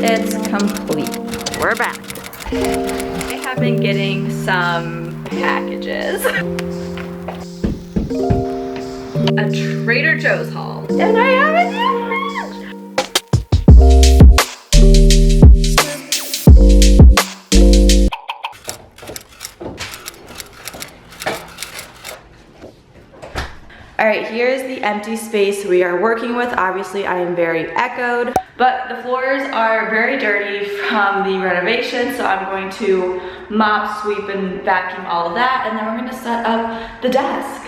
It's complete. We're back. I have been getting some packages. A Trader Joe's haul. And I haven't yet. All right, here's the empty space we are working with. Obviously, I am very echoed, but the floors are very dirty from the renovation, so I'm going to mop, sweep, and vacuum all of that, and then we're gonna set up the desk.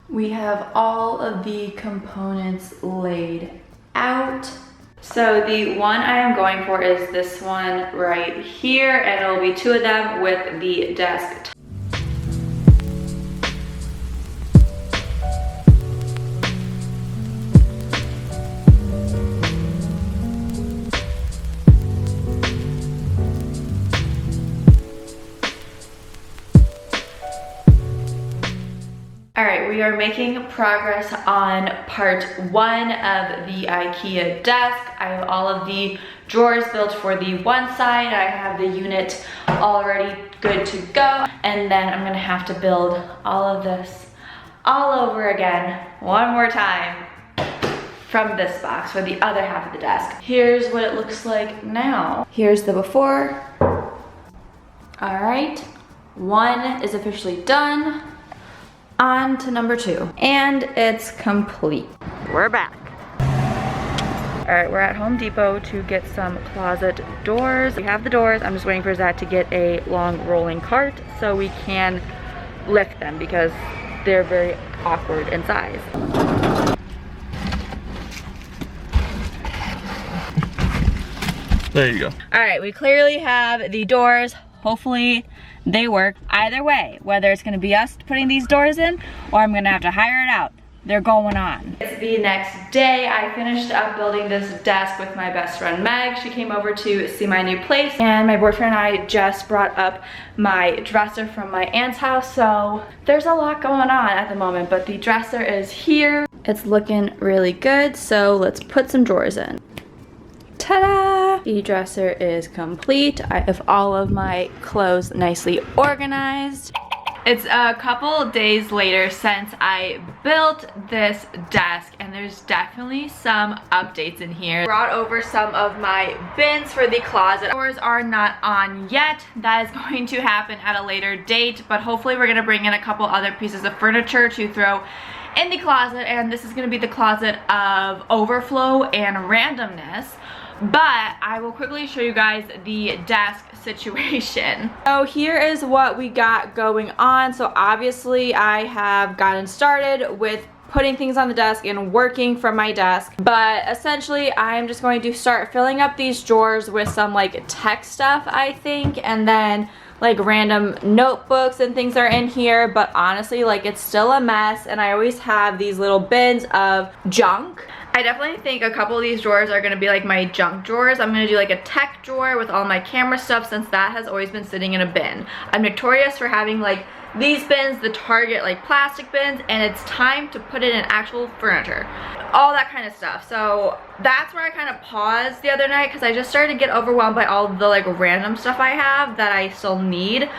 We have all of the components laid out. So the one I am going for is this one right here, and it'll be two of them with the desk. All right, we are making progress on part one of the IKEA desk. I have all of the drawers built for the one side. I have the unit already good to go. And then I'm gonna have to build all of this all over again one more time from this box for the other half of the desk. Here's what it looks like now. Here's the before. All right, one is officially done. On to number two, and it's complete. We're back. All right, we're at Home Depot to get some closet doors. We have the doors. I'm just waiting for Zach to get a long rolling cart so we can lift them because they're very awkward in size. There you go. All right, we clearly have the doors. Hopefully they work. Either way, whether it's gonna be us putting these doors in or I'm gonna have to hire it out, they're going on. It's the next day. I finished up building this desk with my best friend Meg. She came over to see my new place, and my boyfriend and I just brought up my dresser from my aunt's house, so there's a lot going on at the moment, but the dresser is here. It's looking really good, so let's put some drawers in. Ta-da! The dresser is complete. I have all of my clothes nicely organized. It's a couple days later since I built this desk, and there's definitely some updates in here. Brought over some of my bins for the closet. Doors are not on yet. That is going to happen at a later date, but hopefully we're gonna bring in a couple other pieces of furniture to throw in the closet, and this is gonna be the closet of overflow and randomness. But I will quickly show you guys the desk situation. So here is what we got going on. So obviously I have gotten started with putting things on the desk and working from my desk, but essentially I'm just going to start filling up these drawers with some like tech stuff, I think, and then like random notebooks and things are in here, but honestly like it's still a mess, and I always have these little bins of junk. I definitely think a couple of these drawers are gonna be like my junk drawers. I'm gonna do like a tech drawer with all my camera stuff, since that has always been sitting in a bin. I'm notorious for having like these bins, the Target like plastic bins, and it's time to put it in actual furniture. All that kind of stuff. So that's where I kind of paused the other night, because I just started to get overwhelmed by all the like random stuff I have that I still need.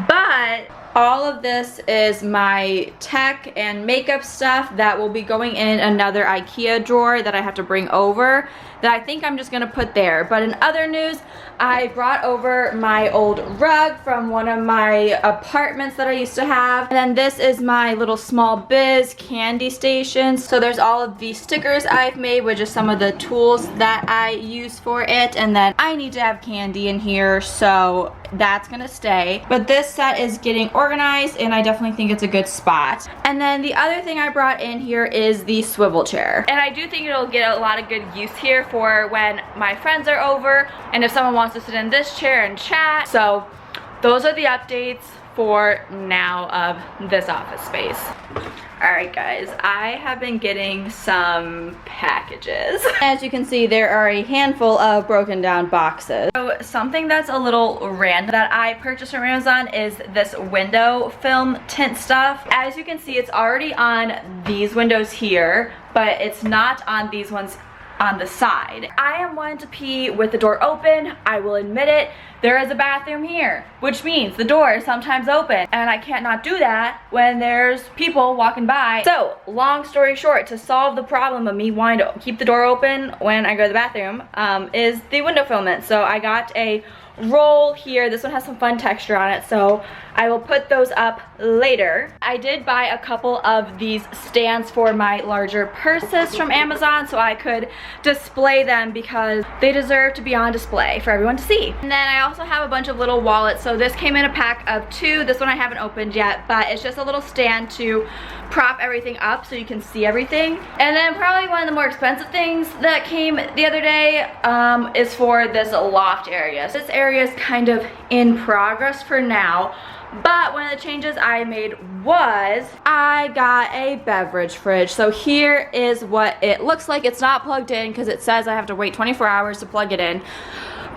But all of this is my tech and makeup stuff that will be going in another IKEA drawer that I have to bring over, that I think I'm just gonna put there. But in other news, I brought over my old rug from one of my apartments that I used to have. And then this is my little small biz candy station. So there's all of the stickers I've made, which is some of the tools that I use for it. And then I need to have candy in here, so that's gonna stay. But this set is getting organized, and I definitely think it's a good spot. And then the other thing I brought in here is the swivel chair. And I do think it'll get a lot of good use here for when my friends are over, and if someone wants to sit in this chair and chat. So those are the updates for now of this office space. Alright guys, I have been getting some packages. As you can see, there are a handful of broken down boxes. So something that's a little random that I purchased from Amazon is this window film tint stuff. As you can see, it's already on these windows here, but it's not on these ones on the side. I am one to pee with the door open. I will admit it. There is a bathroom here, which means the door is sometimes open, and I can't not do that when there's people walking by. So, long story short, to solve the problem of me wanting to keep the door open when I go to the bathroom, is the window filament. So I got a roll here. This one has some fun texture on it, so I will put those up later. I did buy a couple of these stands for my larger purses from Amazon so I could display them because they deserve to be on display for everyone to see. And then I also have a bunch of little wallets. So this came in a pack of 2. This one I haven't opened yet, but it's just a little stand to prop everything up so you can see everything. And then probably one of the more expensive things that came the other day is for this loft area. So this area is kind of in progress for now, but one of the changes I made was I got a beverage fridge. So here is what it looks like. It's not plugged in because it says I have to wait 24 hours to plug it in.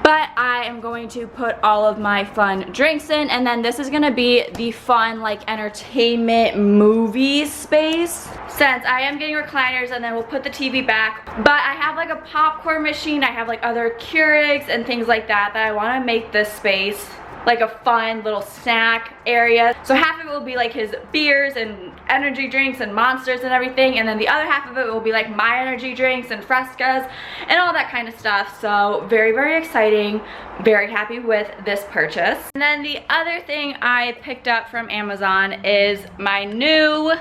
But I am going to put all of my fun drinks in, and then this is gonna be the fun like entertainment movie space. Since I am getting recliners, and then we'll put the TV back. But I have like a popcorn machine, I have like other Keurigs and things like that I wanna make this space like a fun little snack area. So half of it will be like his beers and energy drinks and monsters and everything, and then the other half of it will be like my energy drinks and frescas and all that kind of stuff. So very, very exciting. Very happy with this purchase. And then the other thing I picked up from Amazon is my new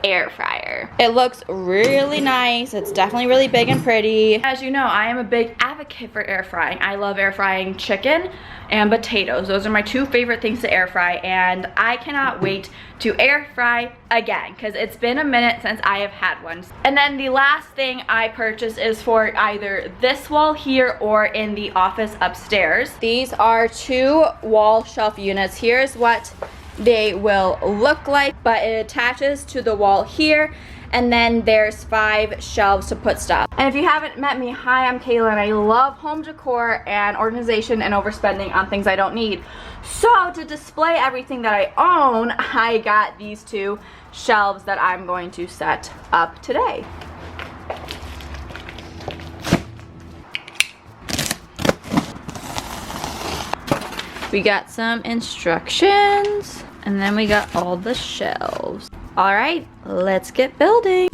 air fryer. It looks really nice. It's definitely really big and pretty. As you know, I am a big advocate for air frying. I love air frying chicken and potatoes. Those are my 2 favorite things to air fry, and I cannot wait to air fry again because it's been a minute since I have had one. And then the last thing I purchased is for either this wall here or in the office upstairs. These are 2 wall shelf units. Here's what they will look like, but it attaches to the wall here, and then there's 5 shelves to put stuff. And if you haven't met me, hi, I'm Kayla, and I love home decor and organization and overspending on things I don't need. So to display everything that I own, I got these 2 shelves that I'm going to set up today. We got some instructions, and then we got all the shelves. All right, let's get building.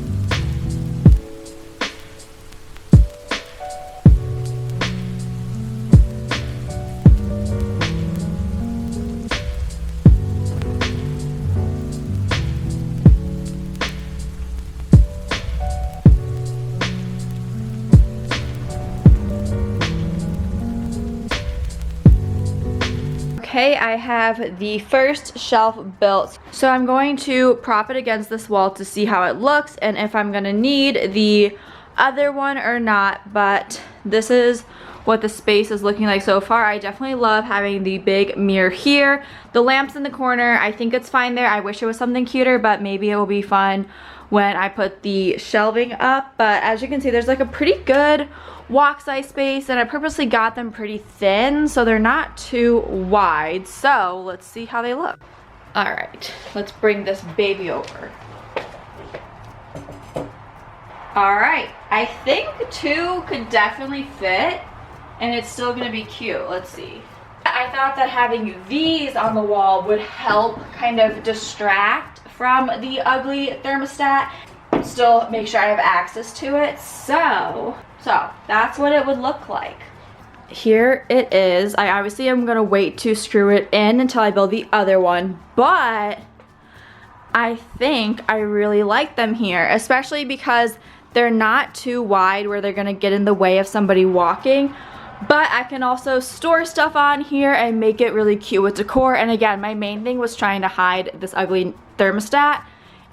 Okay, I have the first shelf built. So I'm going to prop it against this wall to see how it looks and if I'm gonna need the other one or not, but this is what the space is looking like so far. I definitely love having the big mirror here. The lamps in the corner, I think it's fine there. I wish it was something cuter, but maybe it will be fun when I put the shelving up. But as you can see, there's like a pretty good walk size space, and I purposely got them pretty thin so they're not too wide. So let's see how they look. All right, let's bring this baby over. All right, I think 2 could definitely fit, and it's still gonna be cute. Let's see. I thought that having these on the wall would help kind of distract from the ugly thermostat, still make sure I have access to it. So that's what it would look like. Here it is. I obviously am gonna wait to screw it in until I build the other one, but I think I really like them here, especially because they're not too wide where they're gonna get in the way of somebody walking, but I can also store stuff on here and make it really cute with decor. And again, my main thing was trying to hide this ugly thermostat,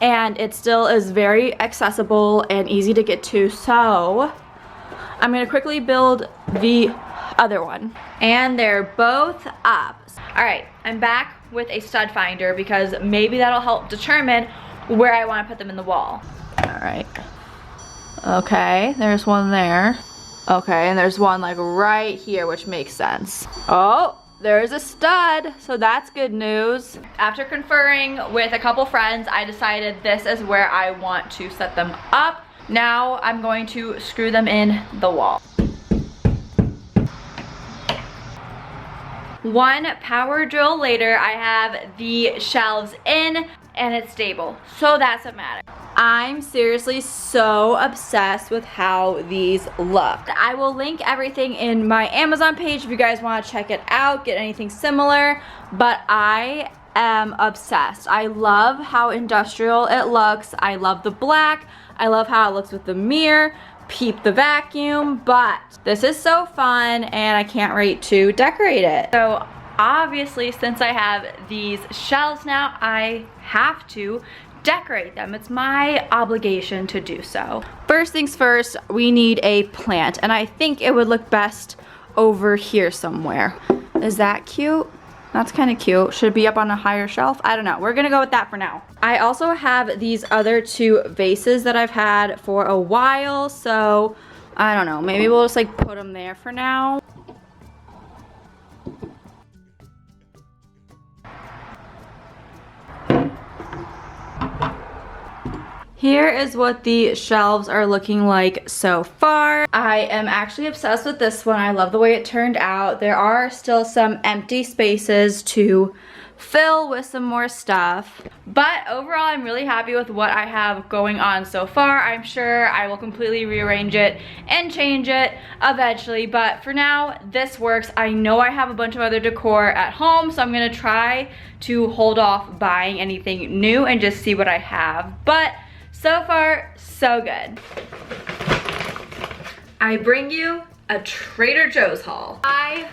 and it still is very accessible and easy to get to. So I'm gonna quickly build the other one. And they're both up. All right, I'm back with a stud finder because maybe that'll help determine where I want to put them in the wall. All right. Okay, there's one there. Okay, and there's one like right here, which makes sense. Oh, there's a stud, so that's good news. After conferring with a couple friends, I decided this is where I want to set them up. Now I'm going to screw them in the wall. One power drill later, I have the shelves in and it's stable, so that's what matters. I'm seriously so obsessed with how these look. I will link everything in my Amazon page if you guys want to check it out, get anything similar, but I am obsessed. I love how industrial it looks. I love the black. I love how it looks with the mirror. Peep the vacuum, but this is so fun and I can't wait to decorate it. So obviously, since I have these shelves now, I have to decorate them. It's my obligation to do so. First things first, we need a plant, and I think it would look best over here somewhere. Is that cute? That's kind of cute. Should it be up on a higher shelf? I don't know. We're gonna go with that for now. I also have these other two vases that I've had for a while, so I don't know. Maybe we'll just like put them there for now. Here is what the shelves are looking like so far. I am actually obsessed with this one. I love the way it turned out. There are still some empty spaces to fill with some more stuff. But overall, I'm really happy with what I have going on so far. I'm sure I will completely rearrange it and change it eventually. But for now, this works. I know I have a bunch of other decor at home, so I'm gonna try to hold off buying anything new and just see what I have. But so far, so good. I bring you a Trader Joe's haul. I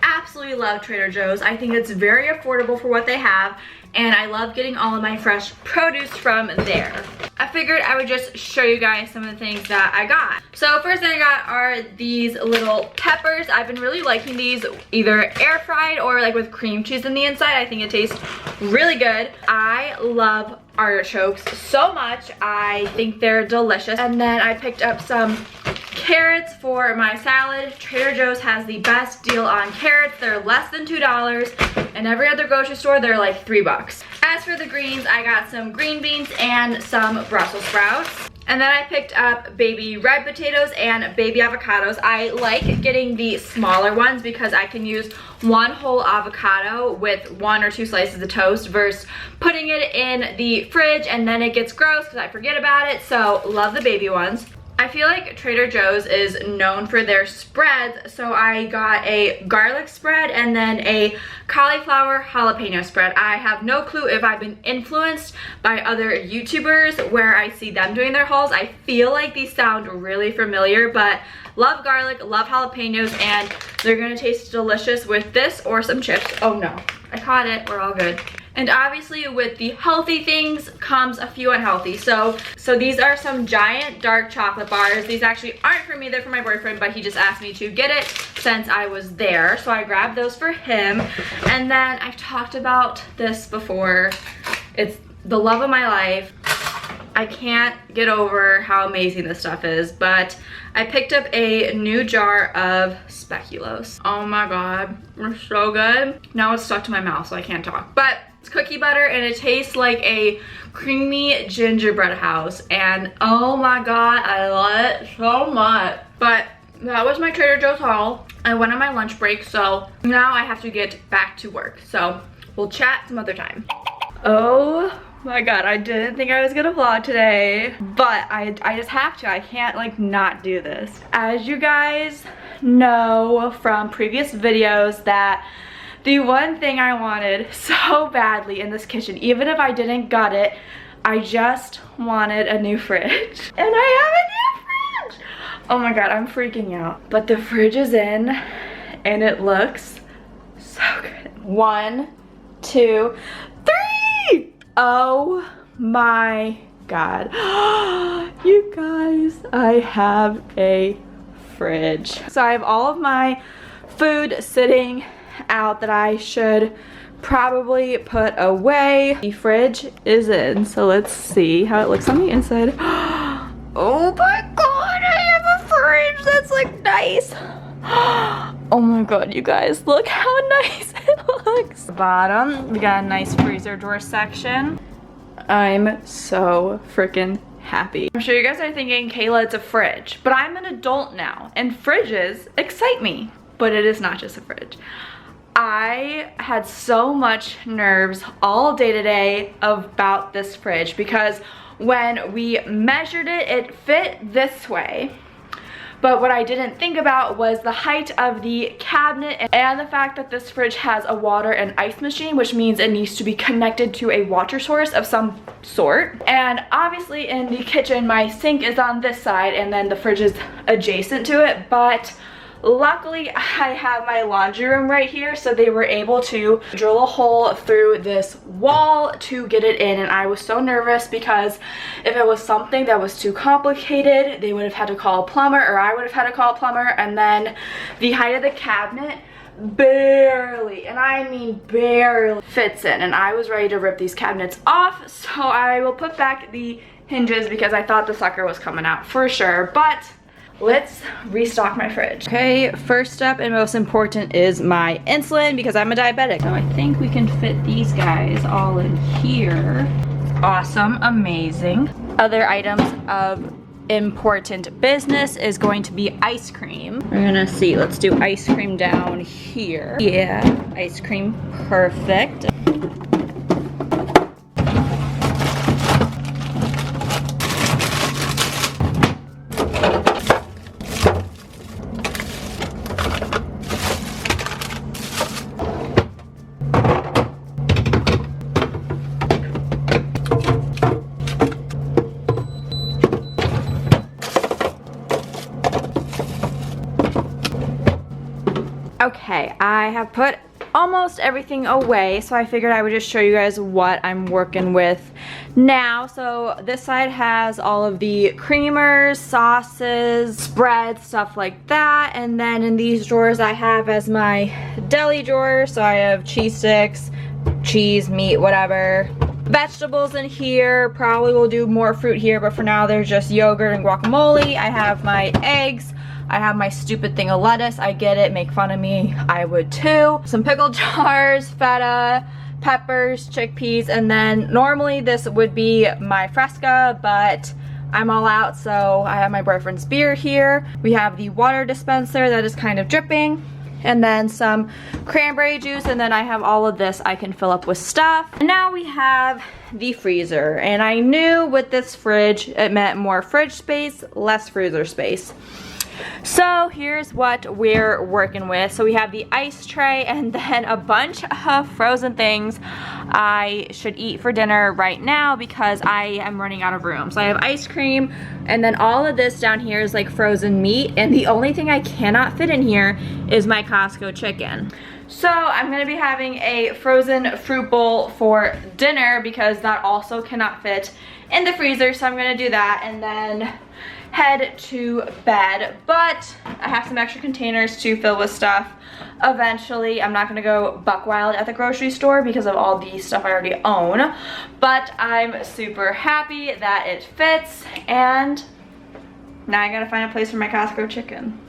absolutely love Trader Joe's. I think it's very affordable for what they have, and I love getting all of my fresh produce from there. I figured I would just show you guys some of the things that I got. So first thing I got are these little peppers. I've been really liking these, either air fried or like with cream cheese in the inside. I think it tastes really good. I love artichokes so much. I think they're delicious. And then I picked up some carrots for my salad. Trader Joe's has the best deal on carrots. They're less than $2, and every other grocery store they're like $3. As for the greens, I got some green beans and some Brussels sprouts. And then I picked up baby red potatoes and baby avocados. I like getting the smaller ones because I can use one whole avocado with 1 or 2 slices of toast versus putting it in the fridge and then it gets gross because I forget about it. So love the baby ones. I feel like Trader Joe's is known for their spreads, so I got a garlic spread and then a cauliflower jalapeno spread. I have no clue if I've been influenced by other YouTubers where I see them doing their hauls. I feel like these sound really familiar, but love garlic, love jalapenos, and they're gonna taste delicious with this or some chips. Oh no, I caught it, we're all good. And obviously with the healthy things comes a few unhealthy. So these are some giant dark chocolate bars. These actually aren't for me, they're for my boyfriend, but he just asked me to get it since I was there. So I grabbed those for him. And then I've talked about this before. It's the love of my life. I can't get over how amazing this stuff is, but I picked up a new jar of speculoos. Oh my God, they're so good. Now it's stuck to my mouth, so I can't talk. But it's cookie butter and it tastes like a creamy gingerbread house. And oh my God, I love it so much. But that was my Trader Joe's haul. I went on my lunch break, so now I have to get back to work. So we'll chat some other time. Oh my God, I didn't think I was gonna vlog today, but I just have to. I can't like not do this. As you guys know from previous videos, that the one thing I wanted so badly in this kitchen, even if I didn't gut it, I just wanted a new fridge. And I have a new fridge! Oh my God, I'm freaking out. But the fridge is in and it looks so good. 1, 2, 3! Oh my God. You guys, I have a fridge. So I have all of my food sitting out that I should probably put away. The fridge is in, so let's see how it looks on the inside. Oh my god, I have a fridge that's like nice. Oh my god, you guys, look how nice it looks. Bottom, we got a nice freezer drawer section. I'm so freaking happy. I'm sure you guys are thinking, Kayla, it's a fridge, but I'm an adult now and fridges excite me, but it is not just a fridge. I had so much nerves all day today about this fridge because when we measured it, it fit this way. But what I didn't think about was the height of the cabinet and the fact that this fridge has a water and ice machine, which means it needs to be connected to a water source of some sort. And obviously in the kitchen, my sink is on this side and then the fridge is adjacent to it, but luckily I have my laundry room right here, so they were able to drill a hole through this wall to get it in, and I was so nervous because if it was something that was too complicated, they would have had to call a plumber, or I would have had to call a plumber. And then the height of the cabinet barely, and I mean barely, fits in, and I was ready to rip these cabinets off. So I will put back the hinges because I thought the sucker was coming out for sure. But let's restock my fridge. Okay, first up and most important is my insulin because I'm a diabetic. So I think we can fit these guys all in here. Awesome, amazing. Other items of important business is going to be ice cream. We're gonna see, let's do ice cream down here. Yeah, ice cream, perfect. Okay, I have put almost everything away, so I figured I would just show you guys what I'm working with now. So this side has all of the creamers, sauces, spreads, stuff like that. And then in these drawers I have as my deli drawer, so I have cheese sticks, cheese, meat, whatever. Vegetables in here, probably will do more fruit here, but for now there's just yogurt and guacamole. I have my eggs. I have my stupid thing of lettuce. I get it, make fun of me, I would too. Some pickle jars, feta, peppers, chickpeas, and then normally this would be my Fresca, but I'm all out, so I have my boyfriend's beer here. We have the water dispenser that is kind of dripping, and then some cranberry juice, and then I have all of this I can fill up with stuff. And now we have the freezer, and I knew with this fridge it meant more fridge space, less freezer space. So here's what we're working with. So we have the ice tray and then a bunch of frozen things I should eat for dinner right now because I am running out of room. So I have ice cream, and then all of this down here is like frozen meat, and the only thing I cannot fit in here is my Costco chicken. So I'm gonna be having a frozen fruit bowl for dinner because that also cannot fit in the freezer. So I'm gonna do that and then head to bed. But I have some extra containers to fill with stuff eventually. I'm not gonna go buck wild at the grocery store because of all the stuff I already own, but I'm super happy that it fits, and now I gotta find a place for my Costco chicken.